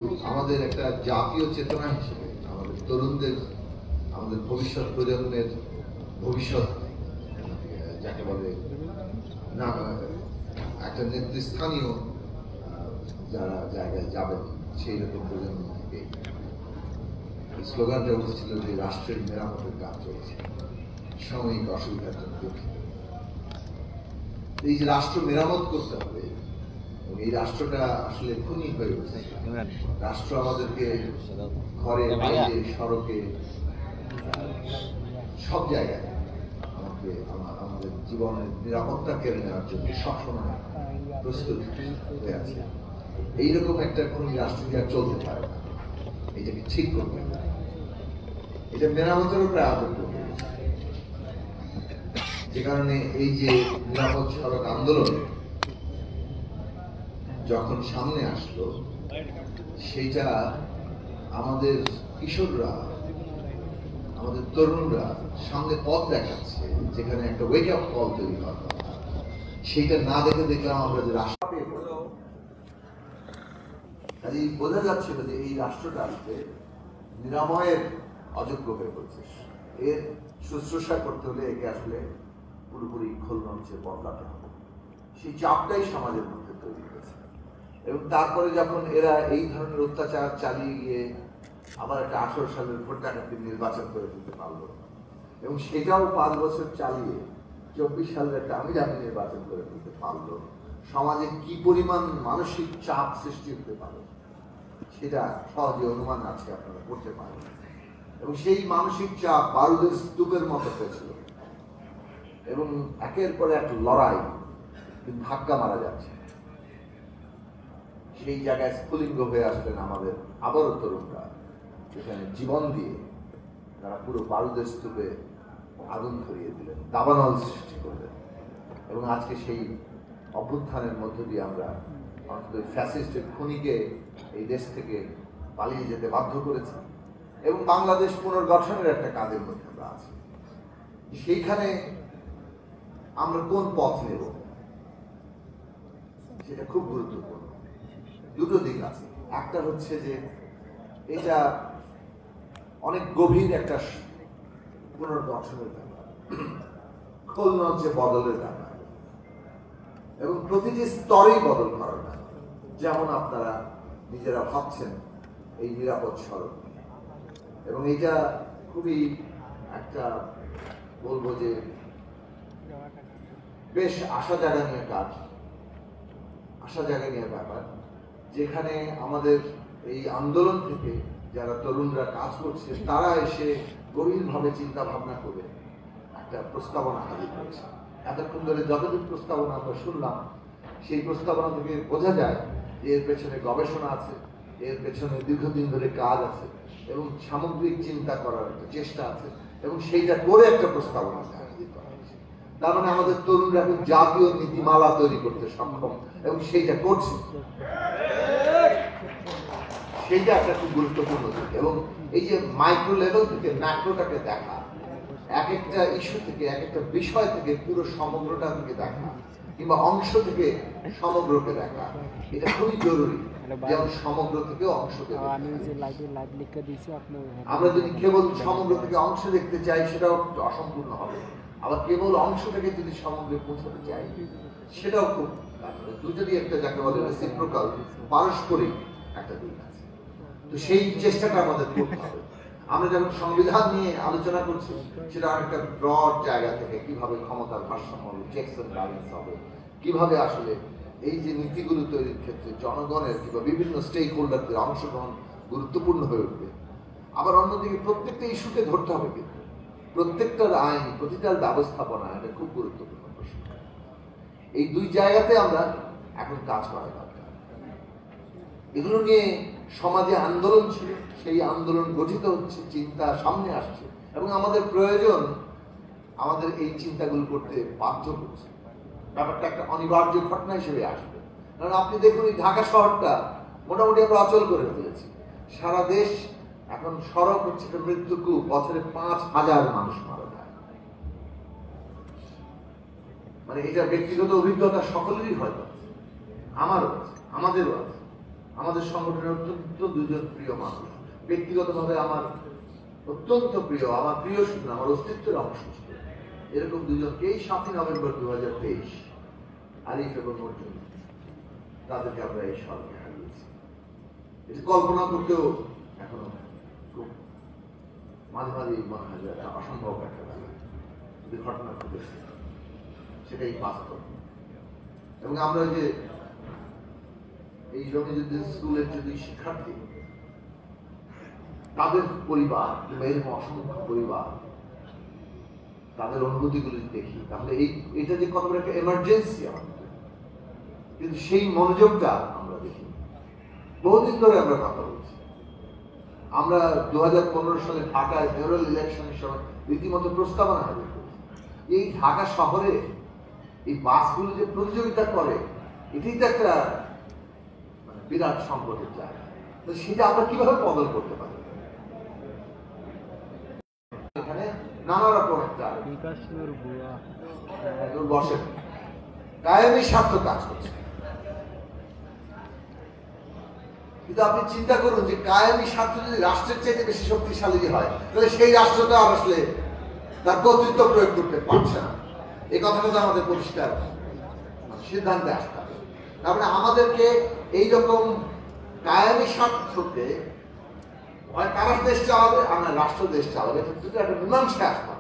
আমাদের একটা জাতীয় চেতনা হিসেবে আমাদের তরুণদের, আমাদের ভবিষ্যৎ প্রজন্মের ভবিষ্যৎ যাকে বলে না, একটা নেতৃস্থানীয় যারা জায়গায় যাবেন সেই রকম প্রজন্ম থেকে স্লোগানটা উঠেছিল যে রাষ্ট্রের মেরামতের কাজ চলছে, সাময়িক অসুবিধার জন্য দুঃখিত। এই যে রাষ্ট্র মেরামত করতে হবে, এই রাষ্ট্রটা আসলে খুনি হয়ে উঠছে। রাষ্ট্র আমাদেরকে ঘরে, বাইরে, সড়কে, সব জায়গায় আমাদের জীবনের নিরাপত্তা কেড়ে নেওয়ার জন্য সবসময় প্রস্তুত হয়ে আছে। এইরকম একটা খুনি রাষ্ট্র কি আর চলতে পারে না। এটাকে ঠিক করবে, এটা মেরামতের উপরে আবদ্ধ হয়েছে। যে কারণে এই যে নিরাপদ সড়ক আন্দোলন যখন সামনে আসলো, সেটা আমাদের কিশোররা, আমাদের তরুণরা সামনে পথ দেখাচ্ছে, যেখানে একটা ওয়েক আপ কল তৈরি হওয়ার কথা। সেইটা না দেখে দেখলাম আমরা যে রাষ্ট্র পেয়ে পড়লাম। কাজেই বোঝা যাচ্ছিল যে এই রাষ্ট্রটা আসলে নিরাময়ের অযোগ্য হয়ে পড়ছে। এর শুশ্রূষা করতে হলে একে আসলে পুরোপুরি খোলনলচে বদলাতে হবে। সেই চাপটাই সমাজের মধ্যে তৈরি হয়েছে। এবং তারপরে যখন এরা এই ধরনের অত্যাচার চালিয়ে গিয়ে আবার একটা 18 সালের ভোট ডাকাতির নির্বাচন করে ফেলতে পারলো, এবং সেটাও 5 বছর চালিয়ে 24 সালের একটা আমি নির্বাচন করে ফেলতে পারলো, সমাজে কি পরিমাণ মানসিক চাপ সৃষ্টি হতে পারে সেটা সহজে অনুমান আছে, আপনারা করতে পারেন। এবং সেই মানসিক চাপ বারুদের স্তূপের মতো হয়েছিল, এবং একের পর এক লড়াই, ধাক্কা মারা যাচ্ছে। সেই জায়গায় স্ফুলিঙ্গ হয়ে আসলেন আমাদের আবারও তরুণরা, যেখানে জীবন দিয়ে তারা পুরো বারুদের স্তূপে আগুন ধরিয়ে দিলেন, দাবানল সৃষ্টি করলেন। এবং আজকে সেই অভ্যুত্থানের মধ্য দিয়ে আমরা অন্তত ফ্যাসিস্টের খুনিকে এই দেশ থেকে পালিয়ে যেতে বাধ্য করেছি, এবং বাংলাদেশ পুনর্গঠনের একটা কাজের মধ্যে আমরা আছি। সেইখানে আমরা কোন পথ নেব সেটা খুব গুরুত্বপূর্ণ। দুটো দিক আছে। একটা হচ্ছে যে এটা অনেক গভীর একটা পুনর্গঠনের ব্যাপার, খোলনলচে বদলের ব্যাপার, এবং প্রতিটি স্তরেই বদল করার ব্যাপার। যেমন আপনারা নিজেরা ভাবছেন এই নিরাপদ সড়ক, এবং এটা খুবই একটা বলবো যে বেশ আশা জাগা নিয়ে কাজ, আশা জাগা নিয়ে ব্যাপার, যেখানে আমাদের এই আন্দোলন থেকে যারা তরুণরা কাজ করছে তারা এসে গভীরভাবে চিন্তা ভাবনা করে একটা প্রস্তাবনা হাজির করেছে। এতক্ষণ ধরে যতটুকু প্রস্তাবনা আমরা শুনলাম, সেই প্রস্তাবনা থেকে বোঝা যায় যে এর পেছনে গবেষণা আছে, এর পেছনে দীর্ঘদিন ধরে কাজ আছে, এবং সামগ্রিক চিন্তা করার একটা চেষ্টা আছে, এবং সেইটা করে একটা প্রস্তাবনা হাজির করা হয়েছে। তার মানে আমাদের তরুণরা এখন জাতীয় নীতিমালা তৈরি করতে সক্ষম, এবং সেইটা করছে। সেইটা একটা খুব গুরুত্বপূর্ণ দিক। এবং এই যে মাইক্রো লেভেল থেকে ম্যাক্রোটাকে দেখা, এক একটা ইস্যু থেকে, এক একটা বিষয় থেকে পুরো সমগ্রটা থেকে দেখা, কিংবা অংশ থেকে সমগ্রকে দেখা, এটা খুবই জরুরি। যেমন সমগ্র থেকে অংশকে আমরা যদি কেবল সমগ্র থেকে অংশ দেখতে চাই, সেটাও অসম্পূর্ণ হবে। আবার কেবল অংশ থেকে যদি সমগ্রে পৌঁছাতে চাই, সেটাও খুব দুটোরই একটা যাকে বলে রেসিপ্রোকাল, পারস্পরিক একটা দিক আছে। তো সেই চেষ্টাটা আমাদের করতে হবে। আমরা যখন সংবিধান নিয়ে আলোচনা করছি, সেটা একটা ব্রড জায়গা থেকে কিভাবে ক্ষমতার ভারসাম্য হবে, চেকস এন্ড ব্যালেন্স হবে, কিভাবে আসলে এই যে নীতিগুলো তৈরির ক্ষেত্রে জনগণের কিংবা বিভিন্ন স্টেক হোল্ডারদের অংশগ্রহণ গুরুত্বপূর্ণ হয়ে উঠবে। আবার অন্যদিকে প্রত্যেকটা ইস্যুকে ধরতে হবে, কিন্তু প্রত্যেকটার আইন, প্রতিটার ব্যবস্থাপনা এটা খুব গুরুত্বপূর্ণ প্রশ্ন। এই দুই জায়গাতে আমরা এখন কাজ করা দরকার। এগুলো নিয়ে সমাজে আন্দোলন ছিল, সেই আন্দোলন গঠিত হচ্ছে, চিন্তা সামনে আসছে, এবং আমাদের প্রয়োজন আমাদের এই চিন্তাগুলো করতে বাধ্য করছে। ব্যাপারটা একটা অনিবার্য ঘটনা হিসেবে আসবে। কারণ আপনি দেখুন, এই ঢাকা শহরটা মোটামুটি আমরা অচল করে ফেলেছি। সারা দেশ এখন সড়ক হচ্ছে একটা মৃত্যুকূপ, বছরে 5,000 মানুষ মারা যায়। মানে এটা ব্যক্তিগত অভিজ্ঞতা সকলেরই হয়তো আছে, আমারও আছে, আমাদেরও আছে। আমাদের সংগঠনের অত্যন্ত দুজন প্রিয় মানুষ, ব্যক্তিগতভাবে আমার অত্যন্ত প্রিয়, আমার প্রিয় শুধু আমার অস্তিত্বের অংশ ছিল, এরকম দুজনকেই 7 নভেম্বর 2023 আরিফ এবং অর্জুন, তাদেরকে আমরা এই সরকারে হারিয়েছি। এটি কল্পনা করতেও এখনো খুব মাঝে মাঝে মনে হয় যে একটা অসম্ভব একটা ব্যাপার, যদি ঘটনা ঘটেছে সেটাই বাস্তব। এবং আমরা যে এই জমিজুদ্দিন স্কুলের যে 2 শিক্ষার্থী, তাদের পরিবার কিংবা এরকম অসংখ্য পরিবার, তাদের অনুভূতিগুলি দেখি, তাহলে এটা যে কত বড় একটা এমার্জেন্সি আমাদের, কিন্তু সেই মনোযোগটা আমরা দেখি। বহুদিন ধরে আমরা কথা বলছি। আমরা 2015 সালে ঢাকায় মেয়রাল ইলেকশনের সময় রীতিমতো প্রস্তাবনা হাজির করেছি। এই ঢাকা শহরে এই বাসগুলো যে প্রতিযোগিতা করে, এটাই তো একটা বিরাট সংকটের জায়গা। তো সেটা আমরা কিভাবে বদল করতে পারি? এখানে নানা রকম একটা বসে কায়েমি স্বার্থ কাজ করছে। কিন্তু আপনি চিন্তা করুন যে কায়েমি স্বার্থ যদি রাষ্ট্রের চাইতে বেশি শক্তিশালী হয়, তাহলে সেই রাষ্ট্রটা আসলে তার কর্তৃত্ব প্রয়োগ করতে পারছে না। এই কথাটা তো আমাদের পরিষ্কার সিদ্ধান্তে আসতে হবে। তারপরে আমাদেরকে এইরকম কায়েমি স্বার্থকে হয় তারা দেশ চালাবে, আমরা রাষ্ট্র দেশ চালাবে, একটা মীমাংসা আসতে হবে।